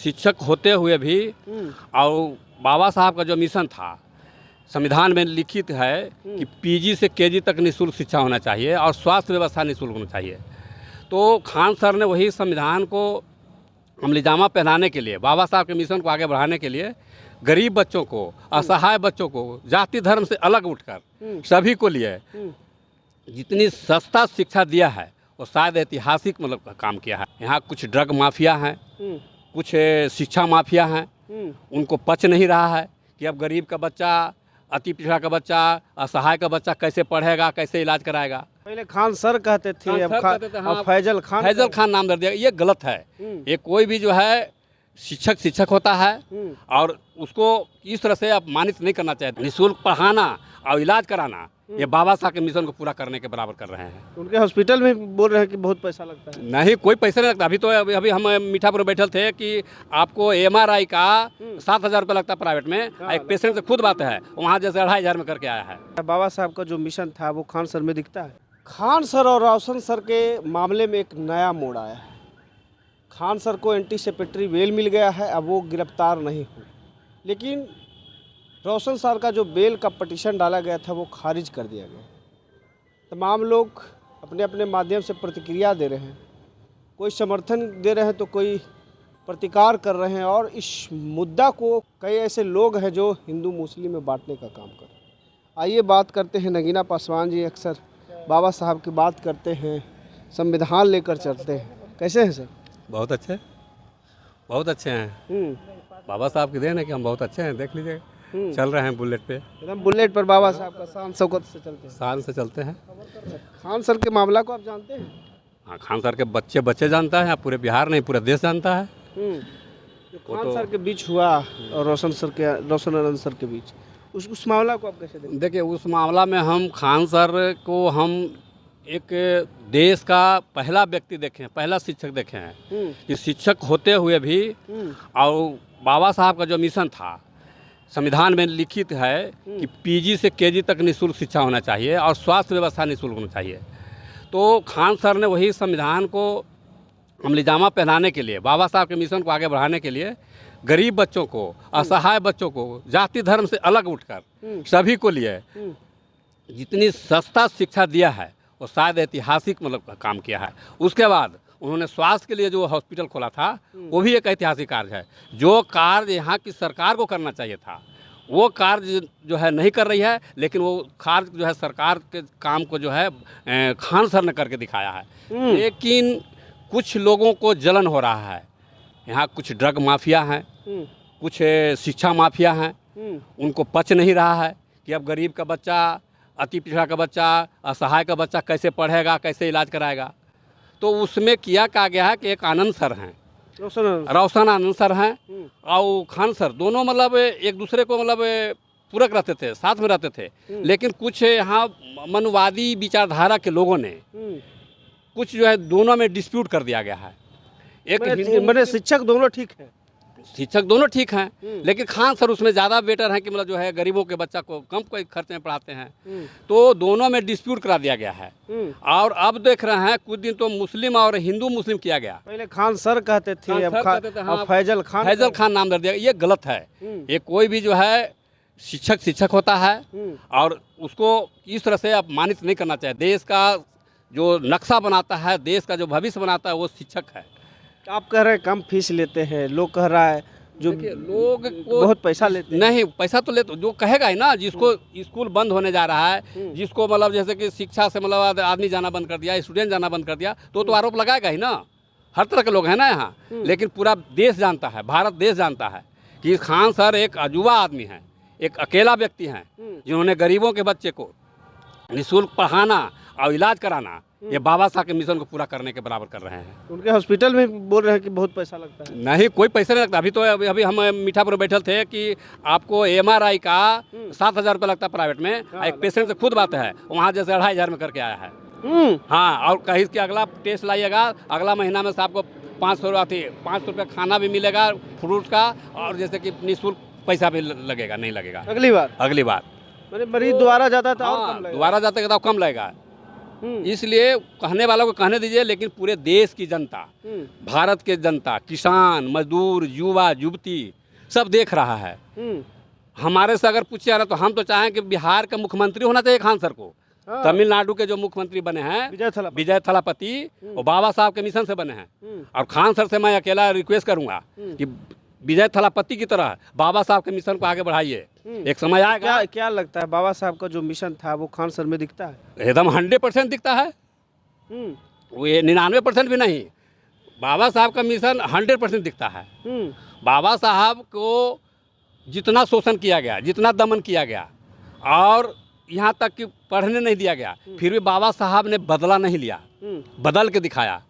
शिक्षक होते हुए भी और बाबा साहब का जो मिशन था संविधान में लिखित है कि पीजी से केजी तक निःशुल्क शिक्षा होना चाहिए और स्वास्थ्य व्यवस्था निःशुल्क होना चाहिए। तो खान सर ने वही संविधान को अमलीजामा पहनाने के लिए, बाबा साहब के मिशन को आगे बढ़ाने के लिए गरीब बच्चों को, असहाय बच्चों को, जाति धर्म से अलग उठकर सभी को लिए जितनी सस्ता शिक्षा दिया है वो शायद ऐतिहासिक मतलब काम किया है। यहाँ कुछ ड्रग माफिया हैं, कुछ शिक्षा माफिया हैं, उनको पच नहीं रहा है कि अब गरीब का बच्चा, अति पिछड़ा का बच्चा, असहाय का बच्चा कैसे पढ़ेगा, कैसे इलाज कराएगा। पहले खान सर कहते थे, अब फैजल खान नाम दे दिया। ये गलत है। ये कोई भी जो है शिक्षक होता है और उसको इस तरह से अपमानित नहीं करना चाहिए। निःशुल्क पढ़ाना और इलाज कराना ये बाबा साहब के मिशन को पूरा करने के बराबर कर रहे हैं। उनके हॉस्पिटल में बोल रहे हैं कि बहुत पैसा लगता है। नहीं, कोई पैसा नहीं लगता। अभी हम मीठापुर में बैठे थे कि आपको MRI का 7,000 रुपये लगता है प्राइवेट में। एक पेशेंट से खुद बात है, वहाँ जैसे 2,500 में करके आया है। बाबा साहब का जो मिशन था वो खान सर में दिखता है। खान सर और रोशन सर के मामले में एक नया मोड़ आया है। खान सर को एंटीसिपेटरी बेल मिल गया है, अब वो गिरफ्तार नहीं हुए, लेकिन रोशन सर का जो बेल का पटिशन डाला गया था वो खारिज कर दिया गया। तमाम लोग अपने अपने माध्यम से प्रतिक्रिया दे रहे हैं, कोई समर्थन दे रहे हैं तो कोई प्रतिकार कर रहे हैं, और इस मुद्दा को कई ऐसे लोग हैं जो हिंदू मुस्लिम में बांटने का काम कर रहे हैं। आइए बात करते हैं। नगीना पासवान जी अक्सर बाबा साहब की बात करते हैं, संविधान लेकर चलते हैं, कैसे हैं सर? बहुत अच्छे, बहुत अच्छे हैं। बाबा साहब की देन है कि हम बहुत अच्छे हैं। देख लीजिए, चल रहे हैं बुलेट पे, एकदम बुलेट पर बाबा साहब का शान शौकत से चलते हैं। शान से चलते हैं। खान सर के मामला को आप जानते हैं? हाँ, खान सर के बच्चे जानता है, पूरे बिहार नहीं पूरे देश जानता है। जो खान सर के बीच हुआ और रोशन आनंद सर के बीच, उस मामला को आप कैसे देखते हैं? देखिए, उस मामला में हम खान सर को हम एक देश का पहला व्यक्ति देखे हैं, पहला शिक्षक देखे हैं कि शिक्षक होते हुए भी और बाबा साहब का जो मिशन था संविधान में लिखित है कि पीजी से केजी तक निःशुल्क शिक्षा होना चाहिए और स्वास्थ्य व्यवस्था निःशुल्क होना चाहिए। तो खान सर ने वही संविधान को अमलीजामा पहनाने के लिए, बाबा साहब के मिशन को आगे बढ़ाने के लिए गरीब बच्चों को, असहाय बच्चों को, जाति धर्म से अलग उठकर सभी को लिए जितनी सस्ता शिक्षा दिया है वो शायद ऐतिहासिक मतलब काम किया है। उसके बाद उन्होंने स्वास्थ्य के लिए जो हॉस्पिटल खोला था वो भी एक ऐतिहासिक कार्य है। जो कार्य यहाँ की सरकार को करना चाहिए था वो कार्य जो है नहीं कर रही है, लेकिन वो कार्य जो है सरकार के काम को जो है खान सर ने करके दिखाया है। लेकिन कुछ लोगों को जलन हो रहा है। यहाँ कुछ ड्रग माफिया हैं, कुछ शिक्षा माफिया हैं, उनको पच नहीं रहा है कि अब गरीब का बच्चा, अति पिछड़ा का बच्चा, असहाय का बच्चा कैसे पढ़ेगा, कैसे इलाज कराएगा। तो उसमें किया गया है कि एक आनंद सर हैं, रोशन आनंद सर हैं और खान सर, दोनों मतलब एक दूसरे को मतलब पूरक रहते थे, साथ में रहते थे। लेकिन कुछ यहाँ मनवादी विचारधारा के लोगों ने कुछ जो है दोनों में डिस्प्यूट कर दिया गया है। एक शिक्षक दोनों ठीक है, शिक्षक दोनों ठीक हैं, लेकिन खान सर उसमें ज़्यादा बेटर हैं कि मतलब जो है गरीबों के बच्चा को कम कोई खर्च में पढ़ाते हैं। तो दोनों में डिस्प्यूट करा दिया गया है। और अब देख रहे हैं कुछ दिन तो मुस्लिम और हिंदू मुस्लिम किया गया। पहले खान सर कहते थे, अब फैजल खान नाम दे दिया। ये गलत है। ये कोई भी जो है शिक्षक होता है और उसको इस तरह से अपमानित नहीं करना चाहिए। देश का जो नक्शा बनाता है, देश का जो भविष्य बनाता है वो शिक्षक है। आप कह रहे हैं कम फीस लेते हैं, लोग कह रहा है जो लोग बहुत पैसा लेते हैं। नहीं, पैसा तो लेते, जो कहेगा ही ना, जिसको स्कूल बंद होने जा रहा है, जिसको मतलब जैसे कि शिक्षा से मतलब आदमी जाना बंद कर दिया, स्टूडेंट जाना बंद कर दिया, तो आरोप लगाएगा ही ना। हर तरह के लोग हैं ना यहाँ। लेकिन पूरा देश जानता है, भारत देश जानता है कि खान सर एक अजूबा आदमी हैं, एक अकेला व्यक्ति हैं जिन्होंने गरीबों के बच्चे को निःशुल्क पढ़ाना और इलाज कराना ये बाबा साहब के मिशन को पूरा करने के बराबर कर रहे हैं। उनके हॉस्पिटल में बोल रहे हैं कि बहुत पैसा लगता है। नहीं, कोई पैसा नहीं लगता। अभी हम मीठापुर में बैठे थे कि आपको MRI का 7,000 रुपये लगता है प्राइवेट में। एक पेशेंट से खुद बात है, वहाँ जैसे 2,500 में करके आया है। हाँ, और कहीं कि अगला टेस्ट लाइएगा, अगला महीना में से आपको 500 रुपये खाना भी मिलेगा, फ्रूट्स का, और जैसे कि निःशुल्क पैसा भी लगेगा, नहीं लगेगा अगली बार। मरीज दोबारा जाता था और कम लगेगा। दोबारा जाता है तो कम लगेगा। इसलिए कहने वालों को कहने दीजिए, लेकिन पूरे देश की जनता, भारत के जनता, किसान, मजदूर, युवा, युवती सब देख रहा है। हमारे से अगर पूछिए ना तो हम तो चाहें कि बिहार का मुख्यमंत्री होना चाहिए खान सर को। तमिलनाडु के जो मुख्यमंत्री बने हैं विजय थलापति, वो बाबा साहब के मिशन से बने हैं। और खान सर से मैं अकेला रिक्वेस्ट करूंगा कि विजय थलापति की तरह बाबा साहब के मिशन को आगे बढ़ाइए। एक समय आएगा। क्या लगता है बाबा साहब का जो मिशन था वो खान सर में दिखता है? एकदम 100% दिखता है। वो 99% भी नहीं, बाबा साहब का मिशन 100% दिखता है। बाबा साहब को जितना शोषण किया गया, जितना दमन किया गया, और यहाँ तक कि पढ़ने नहीं दिया गया, फिर भी बाबा साहब ने बदला नहीं लिया, बदल के दिखाया।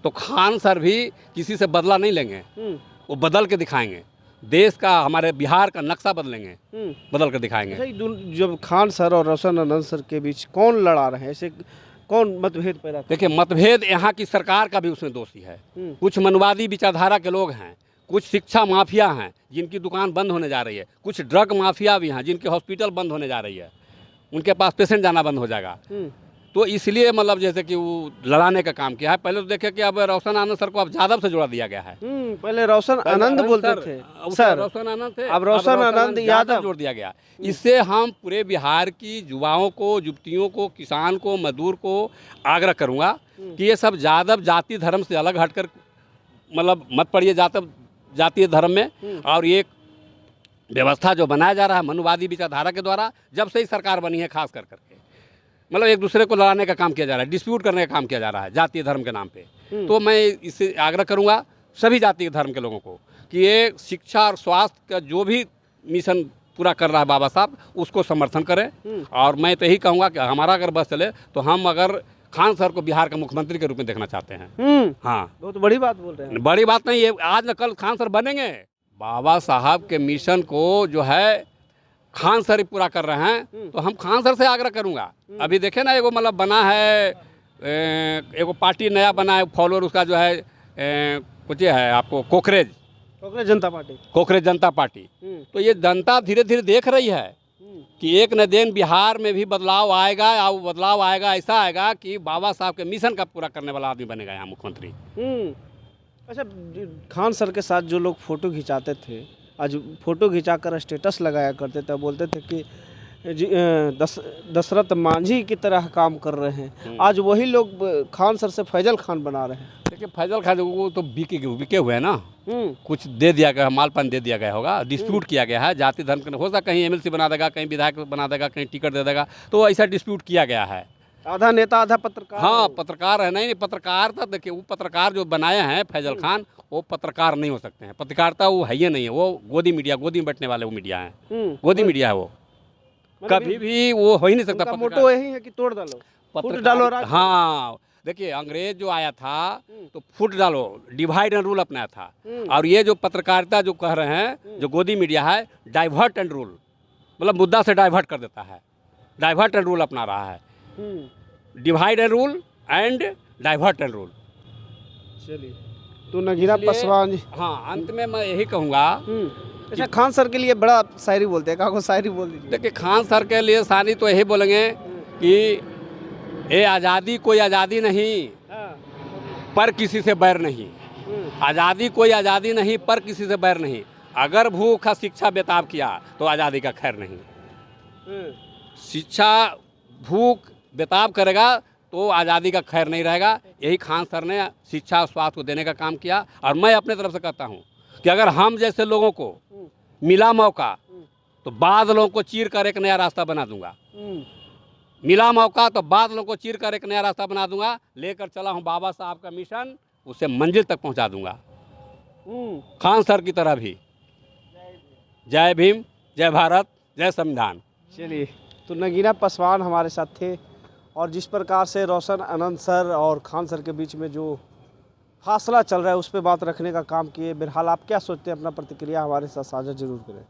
तो खान सर भी किसी से बदला नहीं लेंगे, वो बदल के दिखाएंगे। देश का, हमारे बिहार का नक्शा बदलेंगे, बदल कर दिखाएंगे। जब खान सर और रोशन आनंद सर के बीच कौन लड़ा रहे, ऐसे कौन मतभेद पैदा? देखिए, मतभेद यहाँ की सरकार का भी उसमें दोषी है। कुछ मनवादी विचारधारा के लोग हैं, कुछ शिक्षा माफिया हैं जिनकी दुकान बंद होने जा रही है, कुछ ड्रग माफिया भी हैं जिनके हॉस्पिटल बंद होने जा रही है, उनके पास पेशेंट जाना बंद हो जाएगा। तो इसलिए मतलब जैसे कि वो लड़ाने का काम किया है। पहले तो देखे कि अब रोशन आनंद सर को अब यादव से जोड़ा दिया गया है। पहले रोशन आनंद बोलते थे सर, रोशन आनंद थे, अब रोशन आनंद यादव जोड़ दिया गया। इससे हम पूरे बिहार की युवाओं को, युवतियों को, किसान को, मजदूर को आग्रह करूंगा कि ये सब यादव जाति धर्म से अलग हटकर मतलब मत पड़िए जातीय धर्म में। और ये व्यवस्था जो बनाया जा रहा है मनवादी विचारधारा के द्वारा, जब से ही सरकार बनी है खास करके, मतलब एक दूसरे को लड़ाने का काम किया जा रहा है, डिस्प्यूट करने का काम किया जा रहा है जातीय धर्म के नाम पे। तो मैं इससे आग्रह करूंगा सभी जातीय धर्म के लोगों को कि ये शिक्षा और स्वास्थ्य का जो भी मिशन पूरा कर रहा है बाबा साहब, उसको समर्थन करें। और मैं तो यही कहूँगा कि हमारा अगर बस चले तो हम अगर खान सर को बिहार के मुख्यमंत्री के रूप में देखना चाहते हैं। हाँ, बहुत बड़ी बात बोल रहे हैं। बड़ी बात नहीं है, आज न कल खान सर बनेंगे। बाबा साहब के मिशन को जो है खान सर ही पूरा कर रहे हैं, तो हम खान सर से आग्रह करूंगा। अभी देखे ना, एगो मतलब बना है, एगो पार्टी नया बना है, फॉलोअर उसका जो है कुछ है आपको कोकरेज जनता पार्टी। तो ये जनता धीरे धीरे देख रही है कि एक न दिन बिहार में भी बदलाव आएगा, और बदलाव आएगा ऐसा आएगा कि बाबा साहब के मिशन का पूरा करने वाला आदमी बनेगा यहाँ मुख्यमंत्री। अच्छा, खान सर के साथ जो लोग फोटो खिंचाते थे, आज फोटो खिंचाकर स्टेटस लगाया करते थे, बोलते थे कि दशरथ मांझी की तरह काम कर रहे हैं, आज वही लोग खान सर से फैजल खान बना रहे हैं। देखिए, फैजल खान वो तो बिके हुए हैं ना, कुछ दे दिया गया, मालपान दे दिया गया होगा, डिस्प्यूट किया गया है जाति धर्म के। हो सकता कहीं एमएलसी बना देगा, कहीं विधायक बना देगा, कहीं टिकट दे देगा, तो ऐसा डिस्प्यूट किया गया है। आधा नेता आधा पत्रकार। हाँ, पत्रकार है। नहीं, पत्रकार था। देखिए, वो पत्रकार जो बनाए हैं फैजल खान, वो पत्रकार नहीं हो सकते हैं। पत्रकारिता वो है ही नहीं है, वो गोदी मीडिया, गोदी में बैठने वाले वो मीडिया है, गोदी मीडिया है वो, कभी भी वो हो ही नहीं सकता। मोटो यही है कि तोड़ डालो, फुट डालो। हाँ, देखिए, अंग्रेज जो आया था तो फुट डालो, डिवाइड एंड रूल अपनाया था। और ये जो पत्रकारिता जो कह रहे हैं, जो गोदी मीडिया है, डाइवर्ट एंड रूल, मतलब मुद्दा से डाइवर्ट कर देता है, डाइवर्ट एंड रूल अपना रहा है। Divide and rule and divert and rule. चलिए, तो नगीना पासवान जी। हाँ, अंत में मैं यही कहूँगा। अच्छा, खान सर के लिए बड़ा शायरी बोलते हैं, काको शायरी बोल दीजिए। देखिए, खान सर के लिए शायरी तो यही बोलेंगे कि ये आज़ादी कोई आज़ादी नहीं, पर किसी से बैर नहीं। आज़ादी कोई आज़ादी नहीं, पर किसी से बैर नहीं। अगर भूखा शिक्षा बेताब किया तो आज़ादी का खैर नहीं। शिक्षा भूख बेताब करेगा तो आज़ादी का खैर नहीं रहेगा। यही खान सर ने शिक्षा और स्वास्थ्य को देने का काम किया। और मैं अपने तरफ से कहता हूँ कि अगर हम जैसे लोगों को मिला मौका तो बादलों को चीर कर एक नया रास्ता बना दूंगा। मिला मौका तो बादलों को चीर कर एक नया रास्ता बना दूंगा। लेकर चला हूँ बाबा साहब का मिशन, उसे मंजिल तक पहुँचा दूंगा, खान सर की तरह भी। जय भीम, जय भारत, जय संविधान। चलिए, तो नगीना पासवान हमारे साथ थे, और जिस प्रकार से रोशन आनंद सर और खान सर के बीच में जो फासला चल रहा है उस पर बात रखने का काम किए। बहरहाल, आप क्या सोचते हैं, अपना प्रतिक्रिया हमारे साथ साझा जरूर करें।